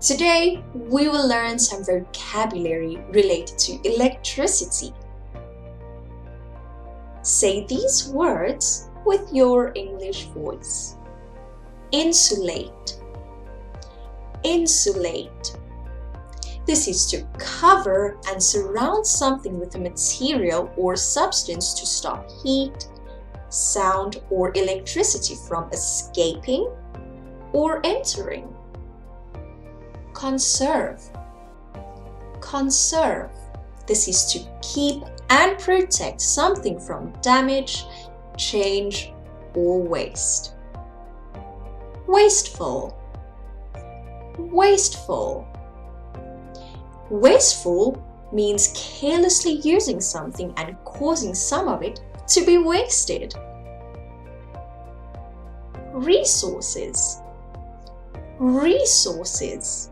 Today, we will learn some vocabulary related to electricity. Say these words with your English voice. Insulate. Insulate. This is to cover and surround something with a material or substance to stop heat, sound, or electricity from escaping or entering. Conserve. Conserve. This is to keep and protect something from damage, change, or waste. Wasteful. Wasteful. Wasteful means carelessly using something and causing some of it to be wasted. Resources. Resources.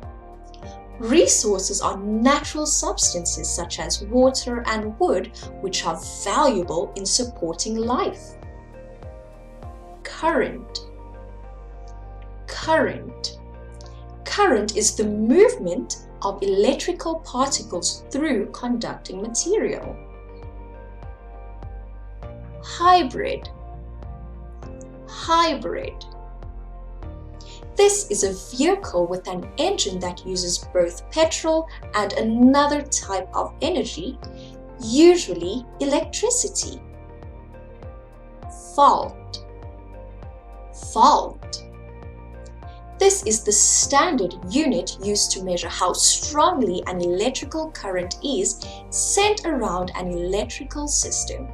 Resources are natural substances such as water and wood, which are valuable in supporting life. Current. Current. Current is the movement of electrical particles through conducting material. Hybrid. Hybrid. This is a vehicle with an engine that uses both petrol and another type of energy, usually electricity. Fault. Fault. This is the standard unit used to measure how strongly an electrical current is sent around an electrical system.